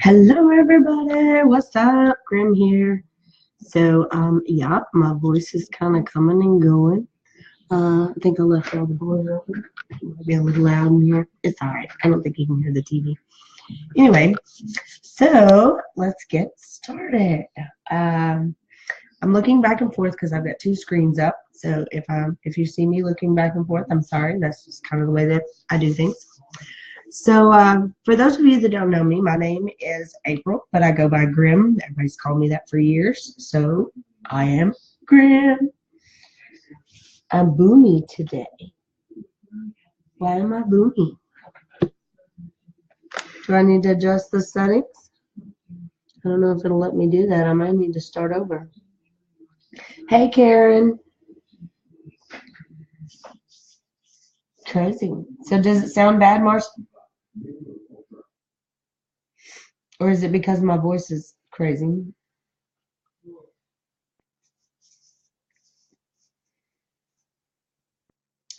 Hello everybody, what's up? Grim here. So, yeah, my voice is kind of coming and going. I think I left all the doors open. It might be a little loud in here. It's alright. I don't think you can hear the TV. Anyway, so let's get started. I'm looking back and forth because I've got two screens up. So if you see me looking back and forth, I'm sorry. That's just kind of the way that I do things. So for those of you that don't know me, my name is April, but I go by Grim. Everybody's called me that for years, so I am Grim. I'm boomy today. Why am I boomy? Do I need to adjust the settings? I don't know if it'll let me do that. I might need to start over. Hey, Karen. Crazy. So does it sound bad, Marcy? Or is it because my voice is crazy?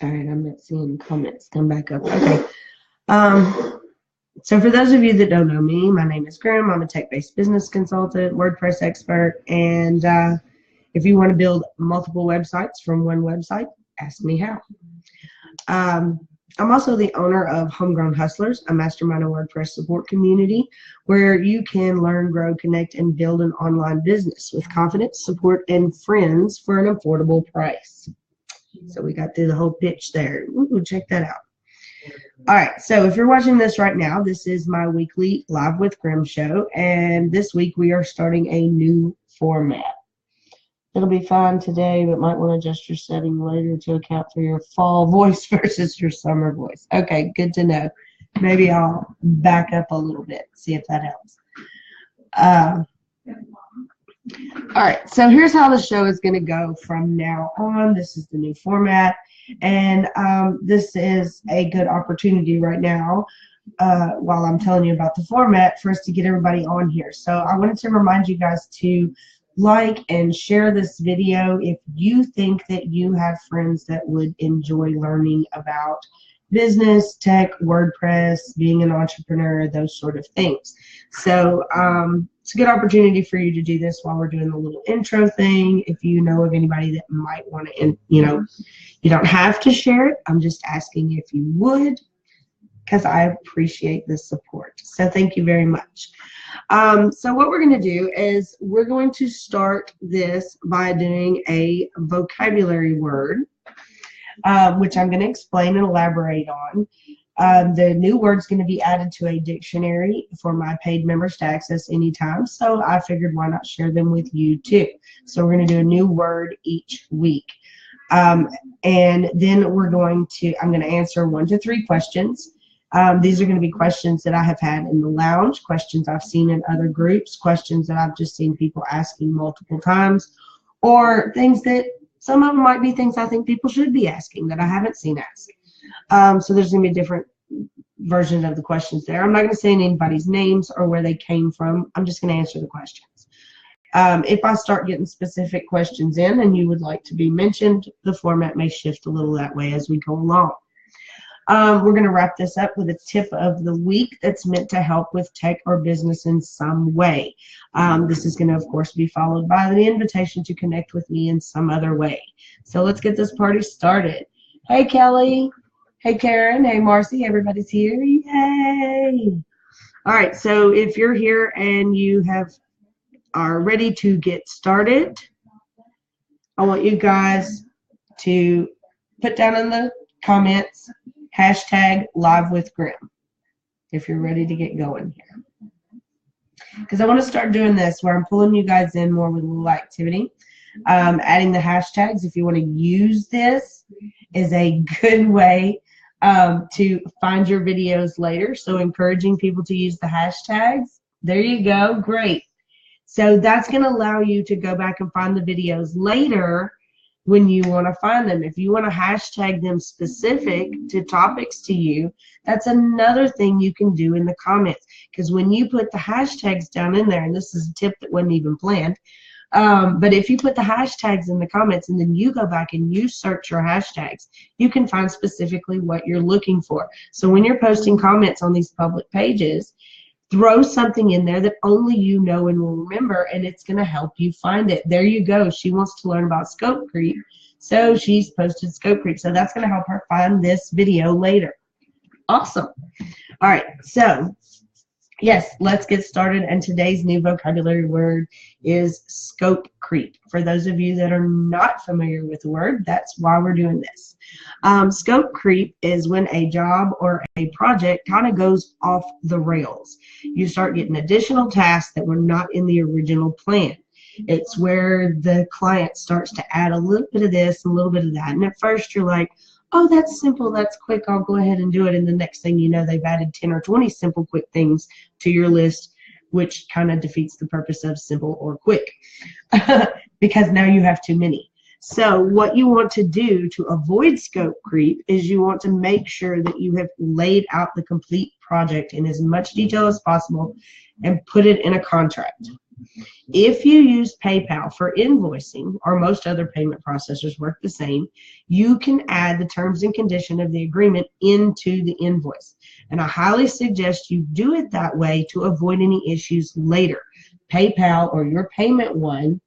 All right, I'm not seeing comments come back up. Okay. So for those of you that don't know me, my name is Grim. I'm a tech-based business consultant, WordPress expert, and if you want to build multiple websites from one website, ask me how. I'm also the owner of Homegrown Hustlers, a mastermind and WordPress support community where you can learn, grow, connect, and build an online business with confidence, support, and friends for an affordable price. So we got through the whole pitch there. Ooh, check that out. All right, so if you're watching this right now, this is my weekly Live with Grim show, and this week we are starting a new format. It'll be fine today, but might want to adjust your setting later to account for your fall voice versus your summer voice. Okay, good to know. Maybe I'll back up a little bit, see if that helps. All right, so here's how the show is going to go from now on. This is the new format, and this is a good opportunity right now while I'm telling you about the format for us to get everybody on here. So I wanted to remind you guys to like and share this video if you think that you have friends that would enjoy learning about business, tech, WordPress, being an entrepreneur, those sort of things. So it's a good opportunity for you to do this while we're doing the little intro thing. If you know of anybody that might want to, you don't have to share it. I'm just asking if you would, because I appreciate the support. So thank you very much. So what we're going to do is we're going to start this by doing a vocabulary word, which I'm going to explain and elaborate on. The new word's going to be added to a dictionary for my paid members to access anytime, so I figured why not share them with you too. So we're going to do a new word each week. And then I'm going to answer 1 to 3 questions. These are going to be questions that I have had in the lounge, questions I've seen in other groups, questions that I've just seen people asking multiple times, or things that some of them might be things I think people should be asking that I haven't seen asked. So there's going to be a different version of the questions there. I'm not going to say anybody's names or where they came from. I'm just going to answer the questions. If I start getting specific questions in and you would like to be mentioned, the format may shift a little that way as we go along. We're going to wrap this up with a tip of the week that's meant to help with tech or business in some way. This is going to, of course, be followed by the invitation to connect with me in some other way. So let's get this party started. Hey, Kelly. Hey, Karen. Hey, Marcy. Everybody's here. Yay. All right. So if you're here and you are ready to get started, I want you guys to put down in the comments #LiveWithGrim if you're ready to get going here. Because I want to start doing this where I'm pulling you guys in more with a little activity. Adding the hashtags, if you want to use this, is a good way to find your videos later. So encouraging people to use the hashtags. There you go. Great. So that's going to allow you to go back and find the videos later when you want to find them. If you want to hashtag them specific to topics to you, that's another thing you can do in the comments. Because when you put the hashtags down in there, and this is a tip that wasn't even planned, but if you put the hashtags in the comments and then you go back and you search your hashtags, you can find specifically what you're looking for. So when you're posting comments on these public pages, throw something in there that only you know and will remember, and it's going to help you find it. There you go. She wants to learn about scope creep, so she's posted scope creep. So that's going to help her find this video later. Awesome. All right, so yes, let's get started. And today's new vocabulary word is scope creep. For those of you that are not familiar with the word, that's why we're doing this. Scope creep is when a job or a project kind of goes off the rails. You start getting additional tasks that were not in the original plan. It's where the client starts to add a little bit of this, a little bit of that. And at first you're like, oh, that's simple, that's quick, I'll go ahead and do it. And the next thing you know, they've added 10 or 20 simple, quick things to your list, which kind of defeats the purpose of simple or quick because now you have too many. So what you want to do to avoid scope creep is you want to make sure that you have laid out the complete project in as much detail as possible and put it in a contract. If you use PayPal for invoicing, or most other payment processors work the same, you can add the terms and condition of the agreement into the invoice. And I highly suggest you do it that way to avoid any issues later. PayPal or your payment one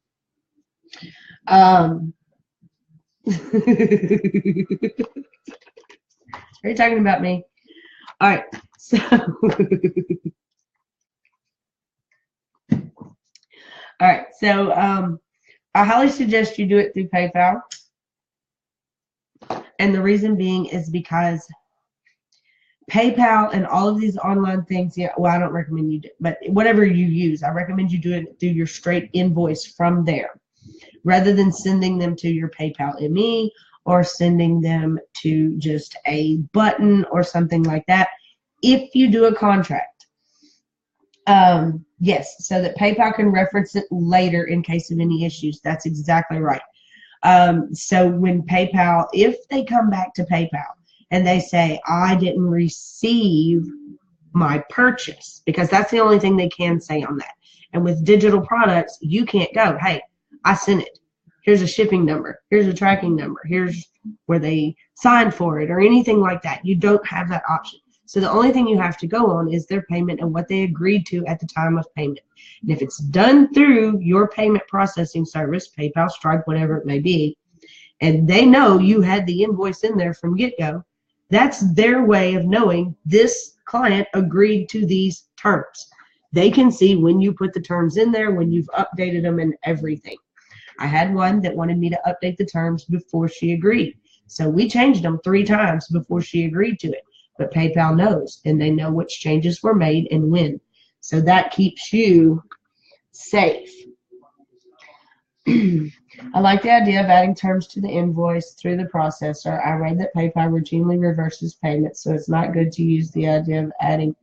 are you talking about me? All right, so all right, so I highly suggest you do it through PayPal. And the reason being is because PayPal and all of these online things, yeah, well, I don't recommend you do, but whatever you use, I recommend you do it through your straight invoice from there, rather than sending them to your PayPal ME or sending them to just a button or something like that. If you do a contract, yes, so that PayPal can reference it later in case of any issues. That's exactly right. So when PayPal, if they come back to PayPal and they say, I didn't receive my purchase, because that's the only thing they can say on that. And with digital products, you can't go, hey, I sent it. Here's a shipping number. Here's a tracking number. Here's where they signed for it or anything like that. You don't have that option. So the only thing you have to go on is their payment and what they agreed to at the time of payment. And if it's done through your payment processing service, PayPal, Stripe, whatever it may be, and they know you had the invoice in there from get-go, that's their way of knowing this client agreed to these terms. They can see when you put the terms in there, when you've updated them and everything. I had one that wanted me to update the terms before she agreed. So we changed them 3 times before she agreed to it. But PayPal knows, and they know which changes were made and when. So that keeps you safe. I like the idea of adding terms to the invoice through the processor. I read that PayPal routinely reverses payments, so it's not good to use the idea of adding.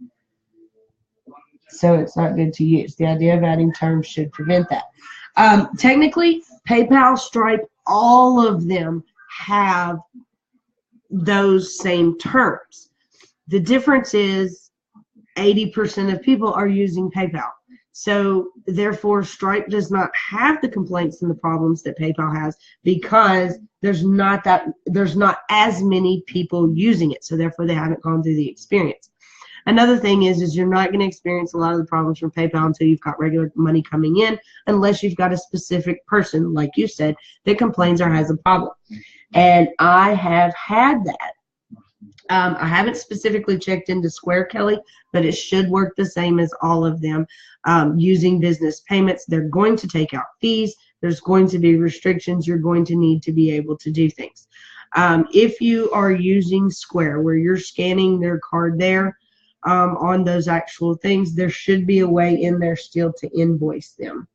So it's not good to use. The idea of adding terms should prevent that. Technically, PayPal, Stripe, all of them have those same terms. The difference is 80% of people are using PayPal. So therefore, Stripe does not have the complaints and the problems that PayPal has because there's not as many people using it. So therefore, they haven't gone through the experience. Another thing is you're not going to experience a lot of the problems from PayPal until you've got regular money coming in, unless you've got a specific person, like you said, that complains or has a problem. And I have had that. I haven't specifically checked into Square, Kelly, but it should work the same as all of them. Using business payments, they're going to take out fees. There's going to be restrictions. You're going to need to be able to do things. If you are using Square, where you're scanning their card there on those actual things, there should be a way in there still to invoice them.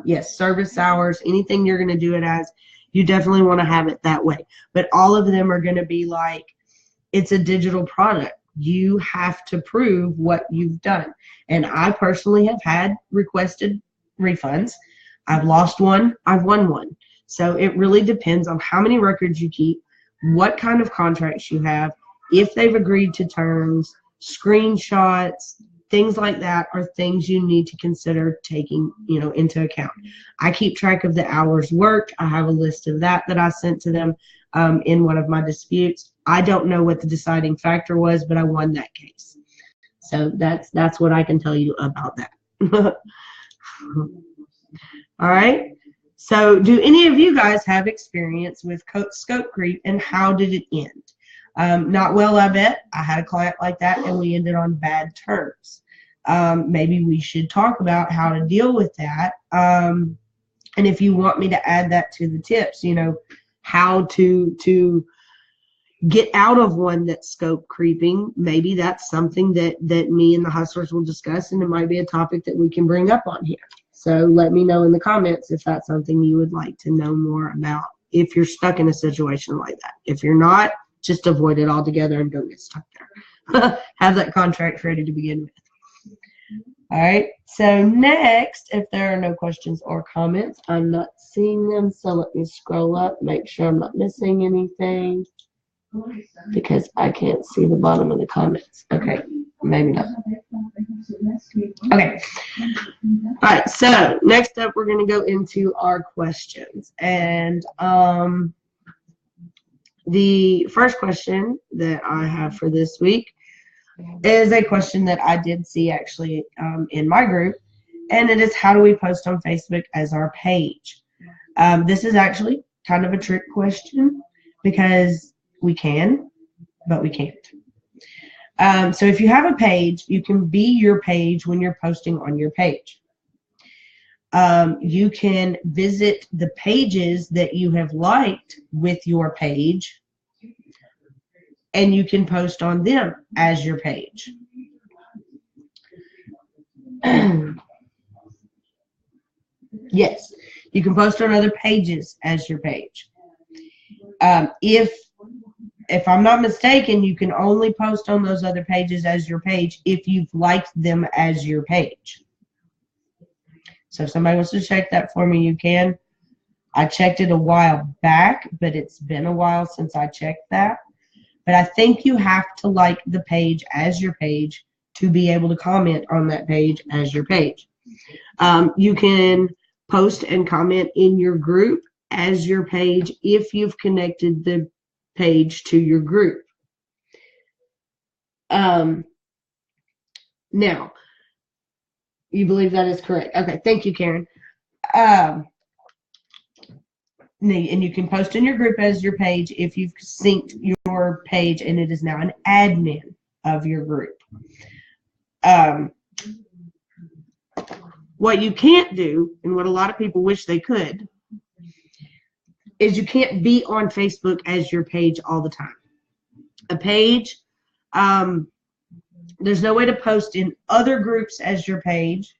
Yes, service hours, anything you're going to do it as, you definitely want to have it that way. But all of them are going to be like, it's a digital product. You have to prove what you've done. And I personally have had requested refunds. I've lost one. I've won one. So it really depends on how many records you keep, what kind of contracts you have, if they've agreed to terms, screenshots, things like that are things you need to consider taking, into account. I keep track of the hours worked. I have a list of that I sent to them in one of my disputes. I don't know what the deciding factor was, but I won that case. So that's what I can tell you about that. All right. So do any of you guys have experience with scope creep, and how did it end? Not well, I bet. I had a client like that and we ended on bad terms. Maybe we should talk about how to deal with that. And if you want me to add that to the tips, you know, how to get out of one that's scope creeping, maybe that's something that me and the hustlers will discuss, and it might be a topic that we can bring up on here. So let me know in the comments if that's something you would like to know more about, if you're stuck in a situation like that. If you're not, just avoid it altogether and don't get stuck there. Have that contract ready to begin with. All right, so next, if there are no questions or comments, I'm not seeing them, so let me scroll up, make sure I'm not missing anything, because I can't see the bottom of the comments. Okay, maybe not. Okay. All right, so next up, we're going to go into our questions. And the first question that I have for this week is a question that I did see actually in my group, and it is, how do we post on Facebook as our page? This is actually kind of a trick question, because we can, but we can't. So if you have a page, you can be your page when you're posting on your page. You can visit the pages that you have liked with your page, and you can post on them as your page. Yes, you can post on other pages as your page. If I'm not mistaken, you can only post on those other pages as your page if you've liked them as your page. So if somebody wants to check that for me, you can. I checked it a while back, but it's been a while since I checked that. But I think you have to like the page as your page to be able to comment on that page as your page. You can post and comment in your group as your page if you've connected the page to your group. Now, you believe that is correct? Okay, thank you, Karen. And you can post in your group as your page if you've synced your page and it is now an admin of your group. What you can't do, and what a lot of people wish they could, is you can't be on Facebook as your page all the time. A page, there's no way to post in other groups as your page.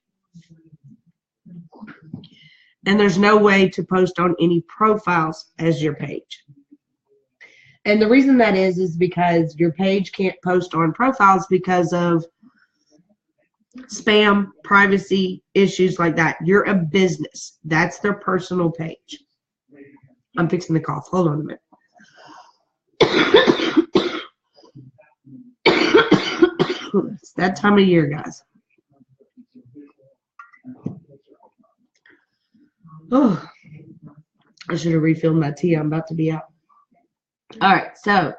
And there's no way to post on any profiles as your page. And the reason that is because your page can't post on profiles because of spam, privacy, issues like that. You're a business. That's their personal page. I'm fixing the cough. Hold on a minute. It's that time of year, guys. Oh, I should have refilled my tea. I'm about to be out. All right, so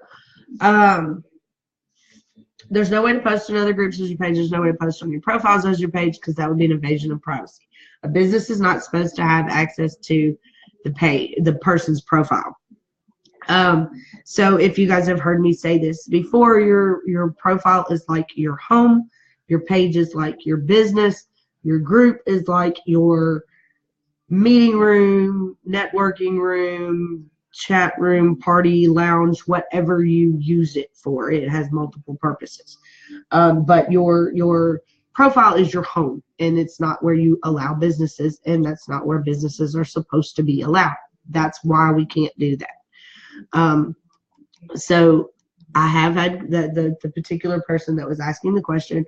there's no way to post in other groups as your page. There's no way to post on your profiles as your page, because that would be an invasion of privacy. A business is not supposed to have access to the person's profile. So if you guys have heard me say this before, your profile is like your home, your page is like your business, your group is like your meeting room, networking room, chat room, party, lounge, whatever you use it for. It has multiple purposes. But your profile is your home, and it's not where you allow businesses, and that's not where businesses are supposed to be allowed. That's why we can't do that. So I have had the particular person that was asking the question,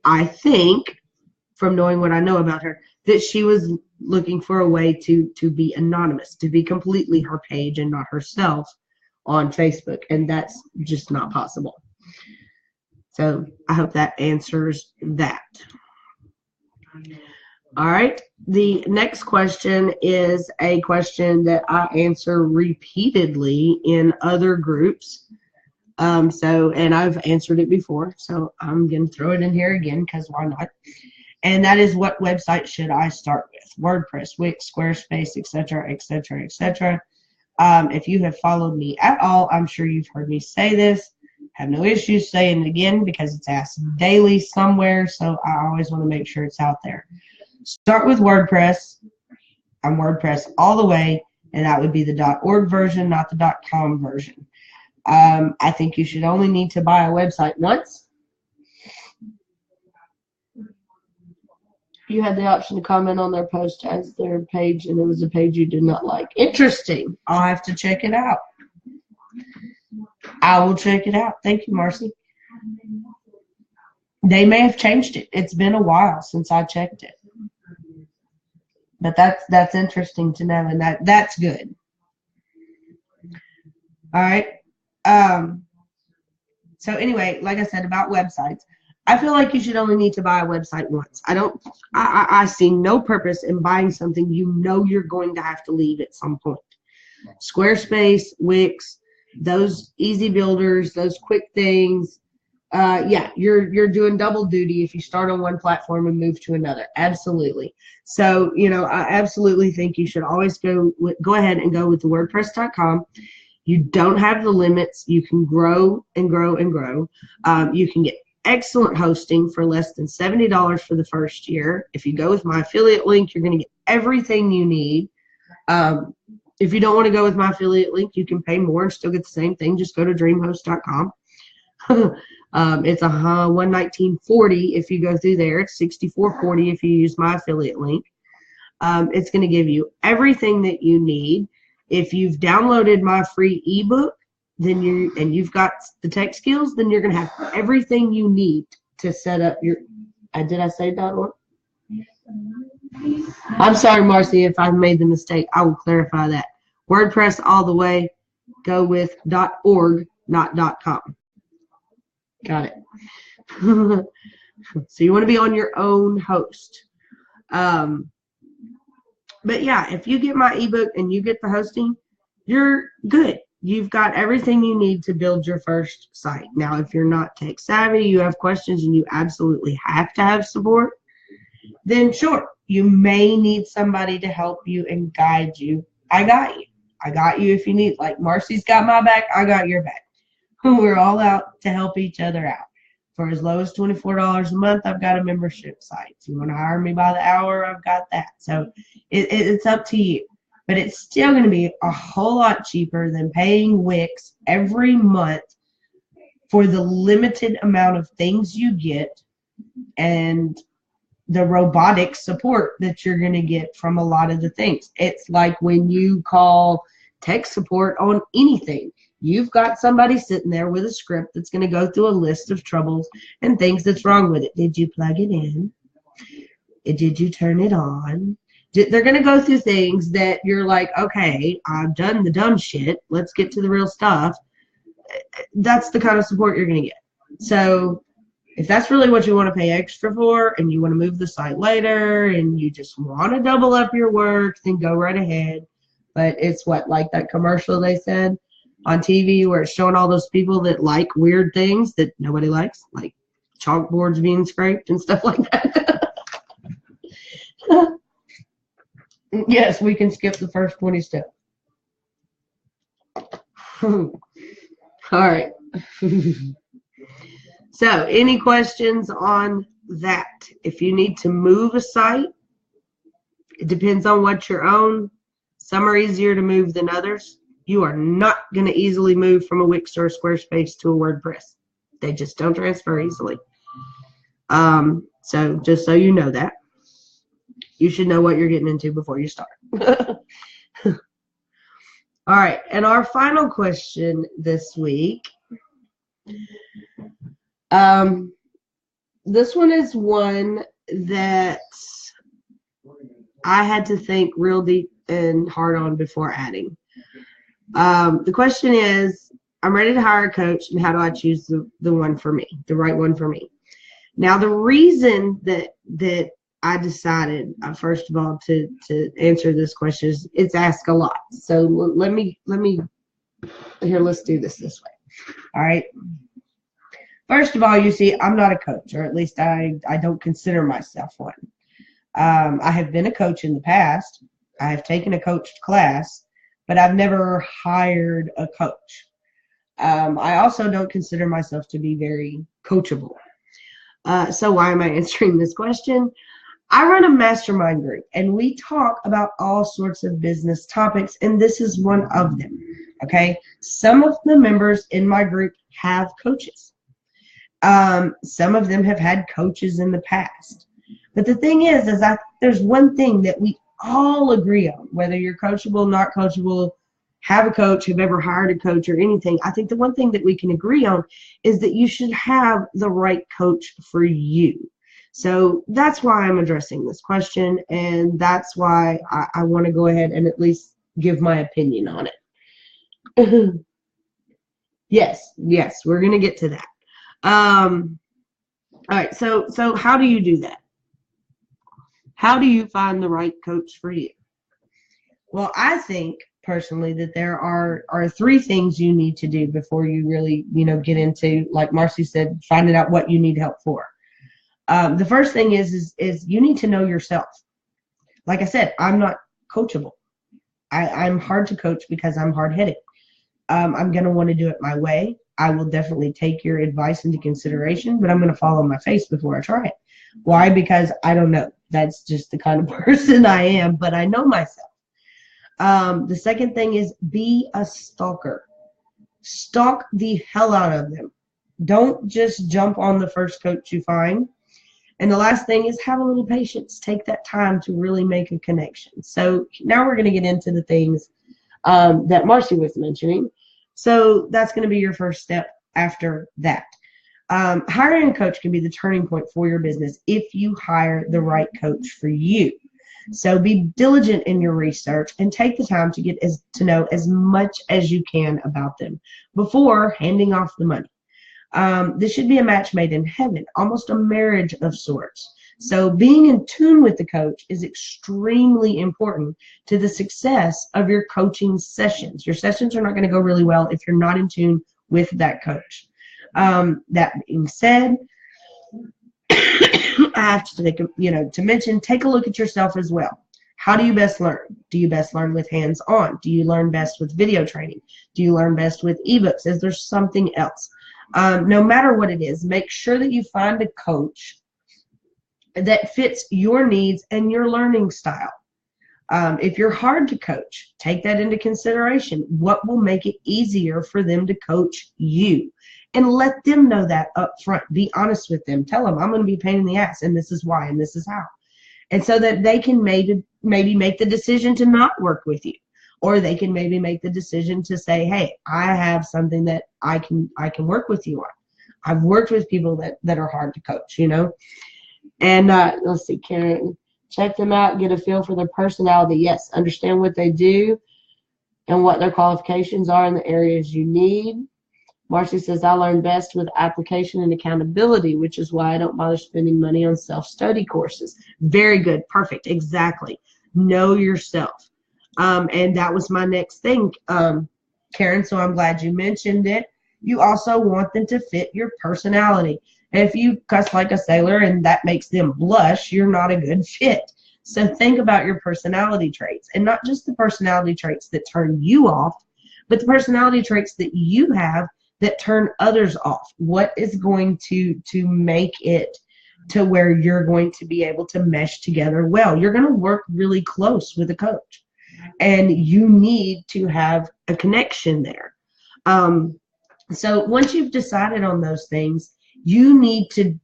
I think, from knowing what I know about her, that she was looking for a way to be anonymous, to be completely her page and not herself on Facebook, and that's just not possible. So I hope that answers that. All right, the next question is a question that I answer repeatedly in other groups. And I've answered it before, so I'm going to throw it in here again because why not? And that is, what website should I start with? WordPress, Wix, Squarespace, etc., etc., etc. If you have followed me at all, I'm sure you've heard me say this. Have no issues saying it again because it's asked daily somewhere, so I always want to make sure it's out there. Start with WordPress. I'm WordPress all the way, and that would be the .org version, not the .com version. I think you should only need to buy a website once. You had the option to comment on their post as their page, and it was a page you did not like. Interesting. I'll have to check it out. I will check it out. Thank you, Marcy. They may have changed it. It's been a while since I checked it. But that's interesting to know, and that's good. All right. So anyway, like I said about websites, I feel like you should only need to buy a website once. I see no purpose in buying something you know you're going to have to leave at some point. Squarespace, Wix, those easy builders, those quick things. Yeah, you're doing double duty if you start on one platform and move to another. Absolutely. So, I absolutely think you should always go ahead and go with the WordPress.com. You don't have the limits. You can grow and grow and grow. You can get excellent hosting for less than $70 for the first year. If you go with my affiliate link, you're going to get everything you need. If you don't want to go with my affiliate link, you can pay more and still get the same thing. Just go to dreamhost.com. It's $119.40 if you go through there. It's $64.40 if you use my affiliate link. It's going to give you everything that you need. If you've downloaded my free ebook, then you've got the tech skills, then you're going to have everything you need to set up your. Did I say .org? I'm sorry, Marcy, if I made the mistake. I will clarify that. WordPress all the way. Go with .org, not .com. Got it. So you want to be on your own host. But yeah, if you get my ebook and you get the hosting, you're good. You've got everything you need to build your first site. Now, if you're not tech savvy, you have questions and you absolutely have to have support, then sure, you may need somebody to help you and guide you. I got you. I got you if you need. Like Marcy's got my back, I got your back. We're all out to help each other out. For as low as $24 a month, I've got a membership site. If you want to hire me by the hour, I've got that. So it's up to you. But it's still going to be a whole lot cheaper than paying Wix every month for the limited amount of things you get and the robotic support that you're going to get from a lot of the things. It's like when you call tech support on anything. You've got somebody sitting there with a script that's going to go through a list of troubles and things that's wrong with it. Did you plug it in? Did you turn it on? They're going to go through things that you're like, okay, I've done the dumb shit. Let's get to the real stuff. That's the kind of support you're going to get. So if that's really what you want to pay extra for and you want to move the site later and you just want to double up your work, then go right ahead. But it's like that commercial they said on TV where it's showing all those people that like weird things that nobody likes, like chalkboards being scraped and stuff like that. Yes, we can skip the first 20 steps. All right. So, any questions on that? If you need to move a site, it depends on what you're on. Some are easier to move than others. You are not going to easily move from a Wix or a Squarespace to a WordPress. They just don't transfer easily. So just so you know that. You should know what you're getting into before you start. All right, and our final question this week. This one is one that I had to think real deep and hard on before adding. The question is, I'm ready to hire a coach, and how do I choose the one for me, the right one for me? Now, the reason that I decided, first of all, to answer this question is it's asked a lot. So let me here. Let's do this way. All right. First of all, you see, I'm not a coach, or at least I don't consider myself one. I have been a coach in the past. I have taken a coached class, but I've never hired a coach. I also don't consider myself to be very coachable. So why am I answering this question? I run a mastermind group, and we talk about all sorts of business topics, and this is one of them. Okay, some of the members in my group have coaches. Some of them have had coaches in the past. But the thing is there's one thing that we all agree on, whether you're coachable, not coachable, have a coach, have ever hired a coach or anything. I think the one thing that we can agree on is that you should have the right coach for you. So that's why I'm addressing this question, and that's why I want to go ahead and at least give my opinion on it. Yes, we're going to get to that. All right, so how do you do that? How do you find the right coach for you? Well, I think personally that there are three things you need to do before you really, get into, like Marcy said, finding out what you need help for. The first thing is you need to know yourself. Like I said, I'm not coachable. I'm hard to coach because I'm hard-headed. I'm going to want to do it my way. I will definitely take your advice into consideration, but I'm going to fall on my face before I try it. Why? Because I don't know. That's just the kind of person I am, but I know myself. The second thing is be a stalker. Stalk the hell out of them. Don't just jump on the first coach you find. And the last thing is have a little patience. Take that time to really make a connection. So now we're going to get into the things that Marcy was mentioning. So that's going to be your first step after that. Hiring a coach can be the turning point for your business if you hire the right coach for you. So be diligent in your research and take the time to get to know as much as you can about them before handing off the money. This should be a match made in heaven, almost a marriage of sorts. So being in tune with the coach is extremely important to the success of your coaching sessions. Your sessions are not going to go really well if you're not in tune with that coach. That being said, I have to take a look at yourself as well. How do you best learn? Do you best learn with hands-on? Do you learn best with video training? Do you learn best with ebooks? Is there something else? No matter what it is, make sure that you find a coach that fits your needs and your learning style. If you're hard to coach, take that into consideration. What will make it easier for them to coach you? And let them know that up front. Be honest with them. Tell them, I'm going to be a pain in the ass, and this is why, and this is how. And so that they can maybe make the decision to not work with you. Or they can maybe make the decision to say, hey, I have something that I can work with you on. I've worked with people that are hard to coach, And let's see, Karen, check them out, get a feel for their personality. Yes, understand what they do and what their qualifications are in the areas you need. Marcy says, I learn best with application and accountability, which is why I don't bother spending money on self-study courses. Very good. Perfect. Exactly. Know yourself. And that was my next thing, Karen, so I'm glad you mentioned it. You also want them to fit your personality. If you cuss like a sailor and that makes them blush, you're not a good fit. So think about your personality traits, and not just the personality traits that turn you off, but the personality traits that you have that turn others off. What is going to make it to where you're going to be able to mesh together well? You're going to work really close with a coach, and you need to have a connection there. So once you've decided on those things, you need to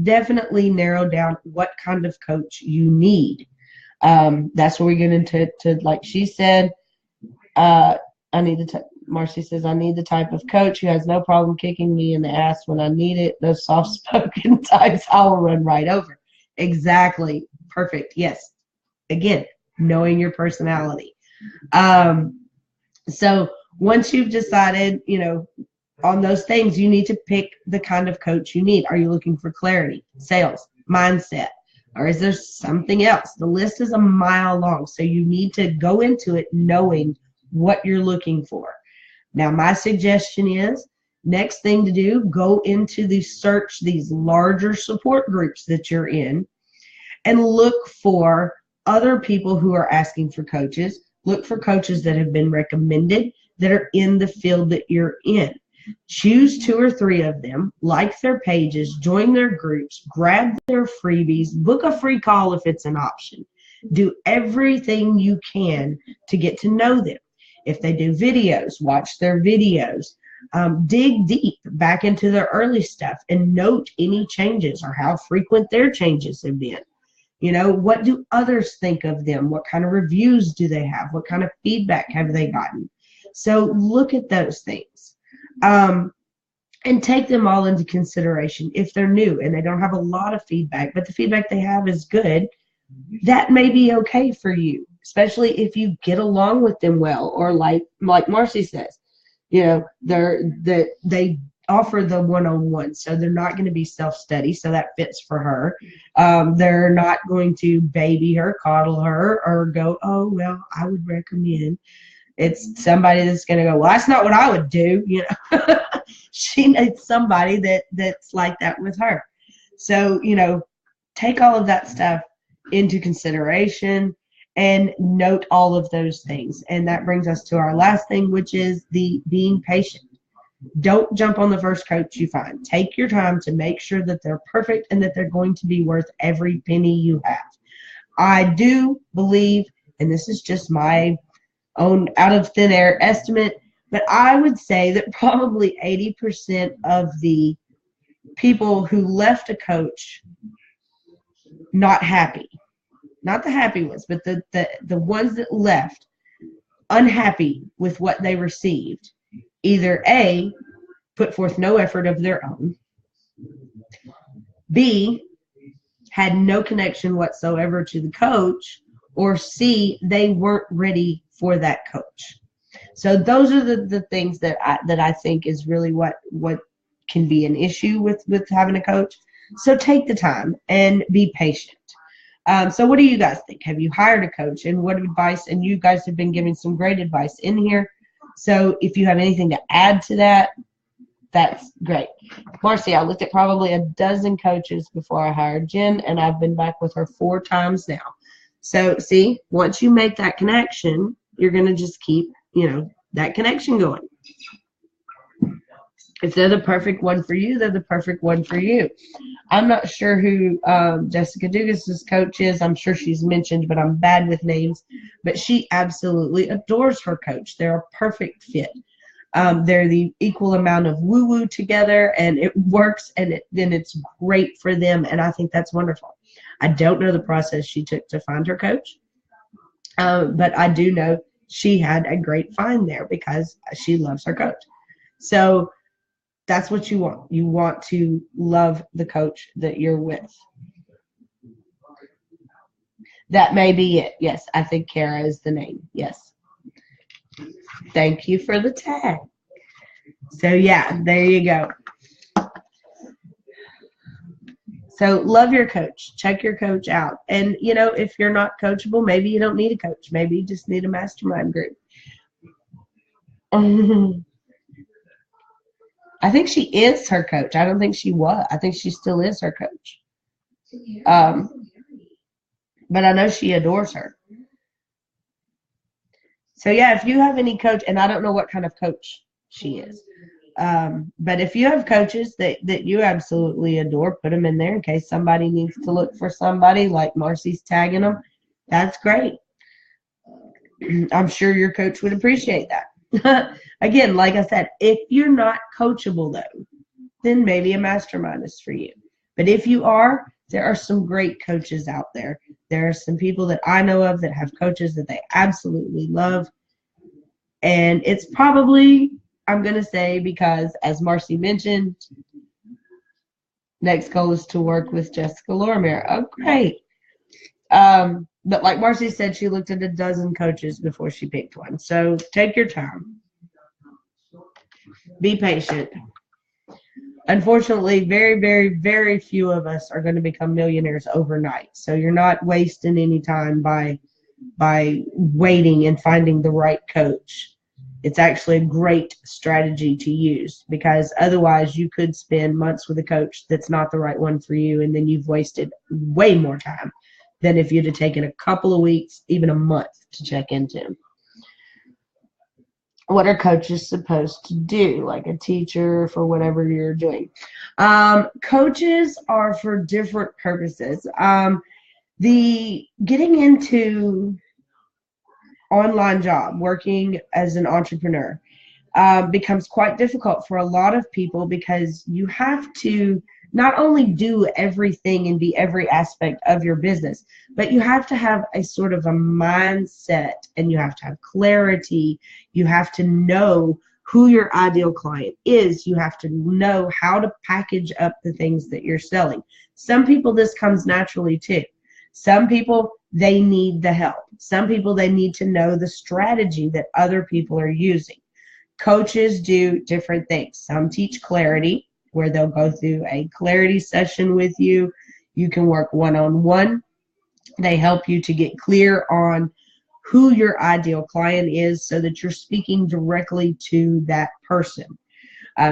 definitely narrow down what kind of coach you need. That's where we get into like she said, Marcy says, I need the type of coach who has no problem kicking me in the ass when I need it. Those soft-spoken types I will run right over. Exactly. Perfect. Yes. Again, knowing your personality. So once you've decided, on those things, you need to pick the kind of coach you need. Are you looking for clarity, sales, mindset, or is there something else? The list is a mile long, so you need to go into it knowing what you're looking for. Now, my suggestion is Next thing to do, go into these larger support groups that you're in and look for other people who are asking for coaches. Look for coaches that have been recommended that are in the field that you're in. Choose 2 or 3 of them, like their pages, join their groups, grab their freebies, book a free call if it's an option. Do everything you can to get to know them. If they do videos, watch their videos. Dig deep back into their early stuff and note any changes or how frequent their changes have been. What do others think of them? What kind of reviews do they have? What kind of feedback have they gotten? So look at those things. And take them all into consideration. If they're new and they don't have a lot of feedback, but the feedback they have is good, that may be okay for you, especially if you get along with them well, or like Marcy says, they offer the one-on-one, so they're not going to be self-study, so that fits for her. They're not going to baby her, coddle her, or go, oh, well, I would recommend. It's somebody that's going to go, well, that's not what I would do. She needs somebody that's like that with her. So, take all of that stuff into consideration and note all of those things. And that brings us to our last thing, which is the being patient. Don't jump on the first coach you find. Take your time to make sure that they're perfect and that they're going to be worth every penny you have. I do believe, and this is just my own out of thin air estimate, but I would say that probably 80% of the people who left a coach not happy, not the happy ones, but the ones that left unhappy with what they received, either A, put forth no effort of their own, B, had no connection whatsoever to the coach, or C, they weren't ready for that coach. So those are the things that I think is really what can be an issue with having a coach. So take the time and be patient. So what do you guys think? Have you hired a coach, and what advice? And you guys have been giving some great advice in here. So if you have anything to add to that, that's great. Marcy, I looked at probably a dozen coaches before I hired Jen, and I've been back with her 4 times now. So see, once you make that connection, you're going to just keep, that connection going. If they're the perfect one for you, they're the perfect one for you. I'm not sure who Jessica Dugas's coach is. I'm sure she's mentioned, but I'm bad with names. But she absolutely adores her coach. They're a perfect fit. They're the equal amount of woo-woo together, and it works, and then it's great for them, and I think that's wonderful. I don't know the process she took to find her coach, but I do know she had a great find there because she loves her coach. So that's what you want. You want to love the coach that you're with. That may be it. Yes, I think Kara is the name. Yes. Thank you for the tag. So yeah, there you go. So love your coach. Check your coach out. And, if you're not coachable, maybe you don't need a coach. Maybe you just need a mastermind group. I think she is her coach. I don't think she was. I think she still is her coach. But I know she adores her. So yeah, if you have any coach, and I don't know what kind of coach she is, but if you have coaches that you absolutely adore, put them in there in case somebody needs to look for somebody, like Marcy's tagging them. That's great. I'm sure your coach would appreciate that. Again, like I said, if you're not coachable though, then maybe a mastermind is for you. But if you are, there are some great coaches out there. There are some people that I know of that have coaches that they absolutely love. And it's probably, I'm going to say, because as Marcy mentioned, next goal is to work with Jessica Lorimer. Oh, great. But like Marcy said, she looked at a dozen coaches before she picked one. So take your time. Be patient. Unfortunately, very, very, very few of us are going to become millionaires overnight. So you're not wasting any time by waiting and finding the right coach. It's actually a great strategy to use, because otherwise you could spend months with a coach that's not the right one for you, and then you've wasted way more time than if you'd have taken a couple of weeks, even a month, to check into them. What are coaches supposed to do? Like a teacher for whatever you're doing. Coaches are for different purposes. The getting into online job, working as an entrepreneur, becomes quite difficult for a lot of people, because you have to not only do everything and be every aspect of your business, but you have to have a sort of a mindset, and you have to have clarity. You have to know who your ideal client is. You have to know how to package up the things that you're selling. Some people, this comes naturally too. Some people, they need the help. Some people, they need to know the strategy that other people are using. Coaches do different things. Some teach clarity, where they'll go through a clarity session with you. You can work one-on-one. They help you to get clear on who your ideal client is, so that you're speaking directly to that person.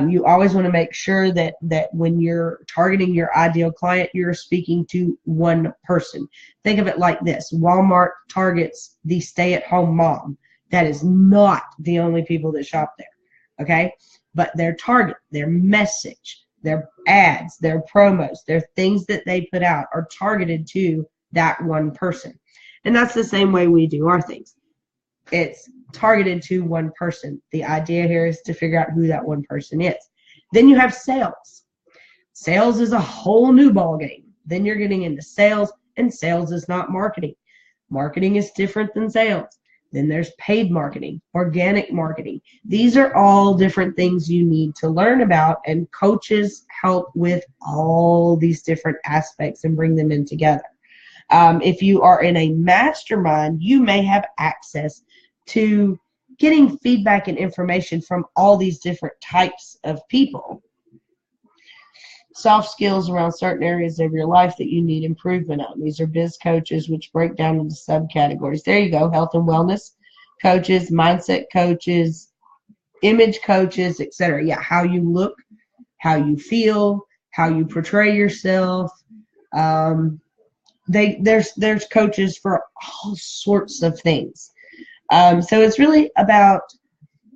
You always want to make sure that when you're targeting your ideal client, you're speaking to one person. Think of it like this. Walmart targets the stay-at-home mom. That is not the only people that shop there, okay? But their target, their message, their ads, their promos, their things that they put out are targeted to that one person. And that's the same way we do our things. It's targeted to one person. The idea here is to figure out who that one person is. Then you have sales. Sales is a whole new ballgame. Then you're getting into sales, and sales is not marketing. Marketing is different than sales. Then there's paid marketing, organic marketing. These are all different things you need to learn about, and coaches help with all these different aspects and bring them in together. If you are in a mastermind, you may have access to getting feedback and information from all these different types of people. Soft skills around certain areas of your life that you need improvement on. These are biz coaches, which break down into subcategories. There you go. Health and wellness coaches, mindset coaches, image coaches, etc. Yeah, how you look, how you feel, how you portray yourself. There's coaches for all sorts of things. So it's really about,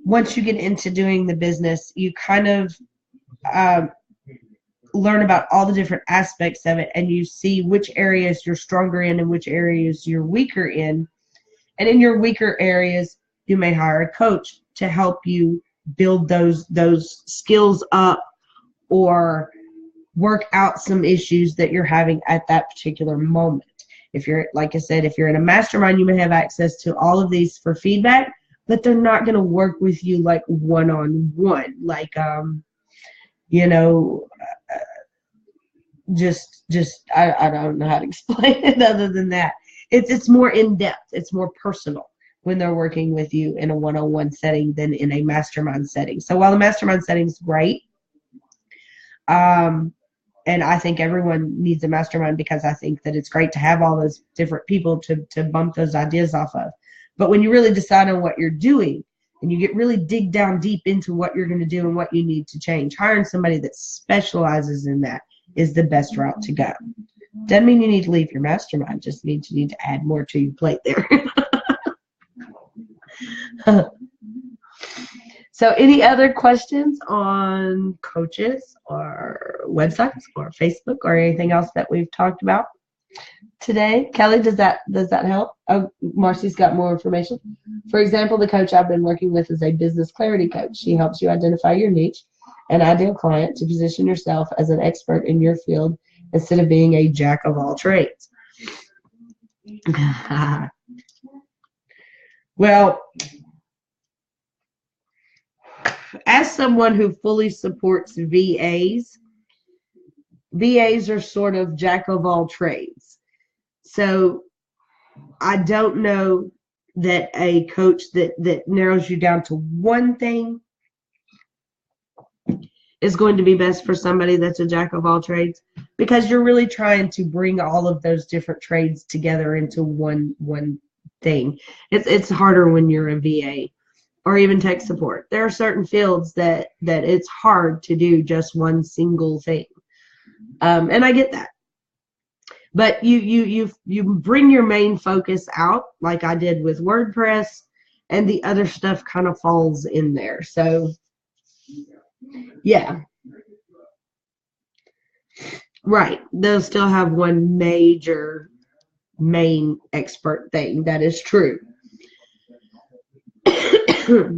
once you get into doing the business, you kind of learn about all the different aspects of it, and you see which areas you're stronger in and which areas you're weaker in. And in your weaker areas, you may hire a coach to help you build those skills up, or work out some issues that you're having at that particular moment. If you're, like I said, if you're in a mastermind, you may have access to all of these for feedback, but they're not going to work with you like one-on-one, like I don't know how to explain it other than that. It's more in-depth. It's more personal when they're working with you in a one-on-one setting than in a mastermind setting. So while the mastermind setting is great, and I think everyone needs a mastermind, because I think that it's great to have all those different people to bump those ideas off of. But when you really decide on what you're doing, and you get really dig down deep into what you're going to do and what you need to change, hiring somebody that specializes in that is the best route to go. Doesn't mean you need to leave your mastermind, just means you need to add more to your plate there. So any other questions on coaches or websites or Facebook or anything else that we've talked about today? Kelly, does that help? Oh, Marcy's got more information. For example, the coach I've been working with is a business clarity coach. She helps you identify your niche and ideal client to position yourself as an expert in your field instead of being a jack of all trades. Well, as someone who fully supports VAs are sort of jack of all trades. So I don't know that a coach that narrows you down to one thing is going to be best for somebody that's a jack of all trades, because you're really trying to bring all of those different trades together into one thing. It's harder when you're a VA. or even tech support. There are certain fields that it's hard to do just one single thing. And I get that. But you bring your main focus out, like I did with WordPress, and the other stuff kind of falls in there. So yeah. Right. They'll still have one major main expert thing. That is true.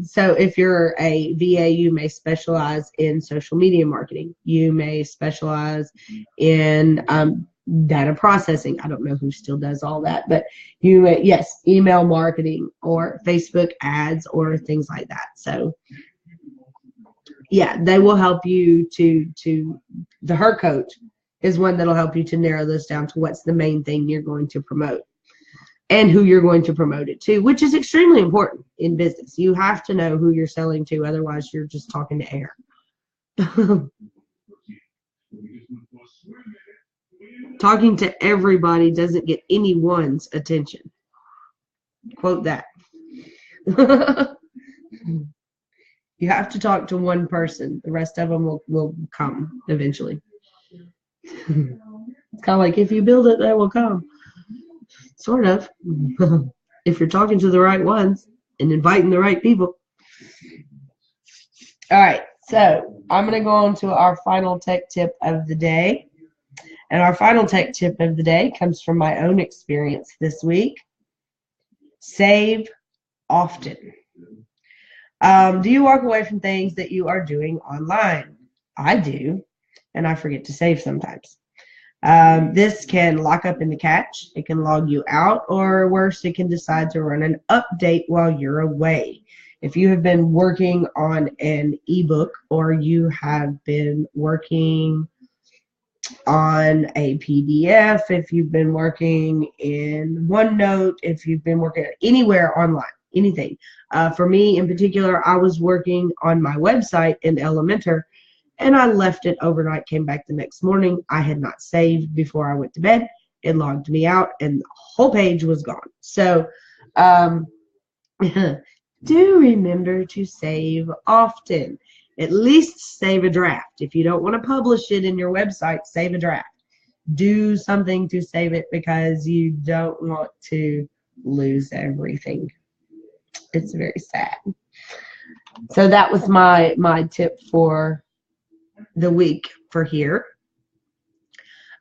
So if you're a VA, you may specialize in social media marketing. You may specialize in data processing. I don't know who still does all that, but you may, yes, email marketing or Facebook ads or things like that. So yeah, they will help you to the Her Coach is one that'll help you to narrow this down to what's the main thing you're going to promote and who you're going to promote it to, which is extremely important in business. You have to know who you're selling to, otherwise you're just talking to air. Talking to everybody doesn't get anyone's attention. Quote that. You have to talk to one person. The rest of them will come eventually. It's kind of like if you build it, they will come. Sort of. If you're talking to the right ones and inviting the right people. All right. So I'm going to go on to our final tech tip of the day. And our final tech tip of the day comes from my own experience this week. Save often. Do you walk away from things that you are doing online? I do, and I forget to save sometimes. This can lock up in the cache, it can log you out, or worse, it can decide to run an update while you're away. If you have been working on an ebook, or you have been working on a PDF, if you've been working in OneNote, if you've been working anywhere online, anything. For me in particular, I was working on my website in Elementor, and I left it overnight, came back the next morning. I had not saved before I went to bed. It logged me out, and the whole page was gone. So do remember to save often. At least save a draft. If you don't want to publish it in your website, save a draft. Do something to save it because you don't want to lose everything. It's very sad. So that was my tip for the week for here.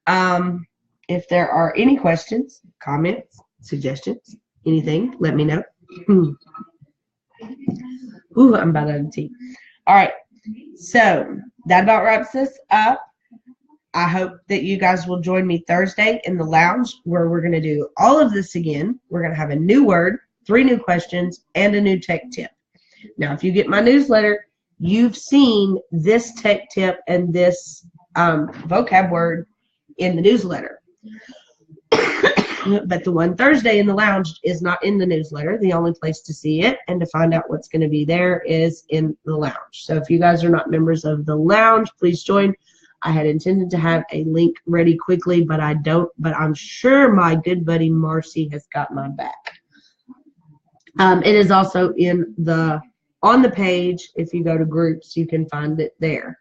If there are any questions, comments, suggestions, anything, let me know. Ooh, I'm about out of tea. All right. So that about wraps this up. I hope that you guys will join me Thursday in the lounge where we're going to do all of this again. We're going to have a new word, 3 new questions, and a new tech tip. Now, if you get my newsletter, you've seen this tech tip and this vocab word in the newsletter. But the one Thursday in the lounge is not in the newsletter. The only place to see it and to find out what's going to be there is in the lounge. So if you guys are not members of the lounge, please join. I had intended to have a link ready quickly, but I don't. But I'm sure my good buddy Marcy has got my back. It is also on the page. If you go to groups, you can find it there.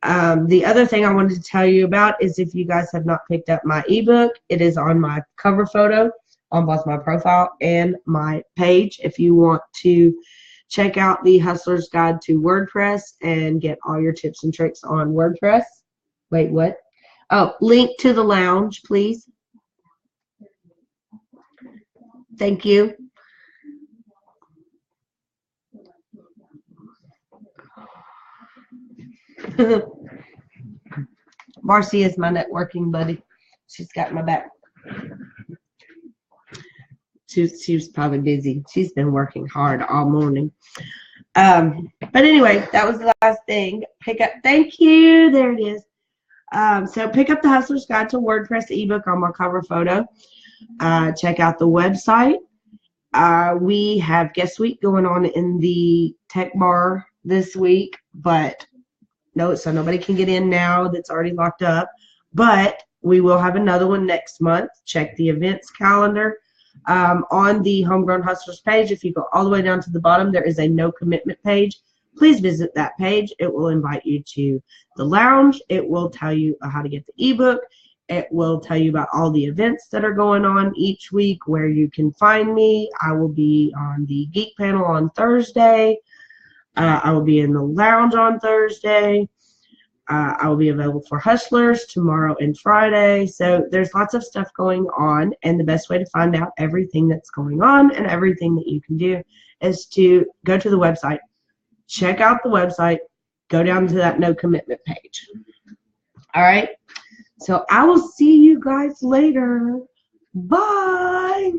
The other thing I wanted to tell you about is if you guys have not picked up my ebook, it is on my cover photo on both my profile and my page. If you want to check out the Hustler's Guide to WordPress and get all your tips and tricks on WordPress. Wait, what? Oh, link to the lounge, please. Thank you. Marcy is my networking buddy. She's got my back. She was probably busy. She's been working hard all morning. But anyway, that was the last thing. Thank you. There it is. So pick up the Hustler's Guide to WordPress ebook on my cover photo. Check out the website. We have guest week going on in the tech bar this week, but no, so nobody can get in now. That's already locked up. But we will have another one next month. Check the events calendar. On the Homegrown Hustlers page, if you go all the way down to the bottom, there is a no commitment page. Please visit that page. It will invite you to the lounge. It will tell you how to get the ebook. It will tell you about all the events that are going on each week, where you can find me. I will be on the Geek panel on Thursday. I will be in the lounge on Thursday. I will be available for Hustlers tomorrow and Friday. So there's lots of stuff going on, and the best way to find out everything that's going on and everything that you can do is to go to the website, check out the website, go down to that no commitment page. All right. So I will see you guys later. Bye.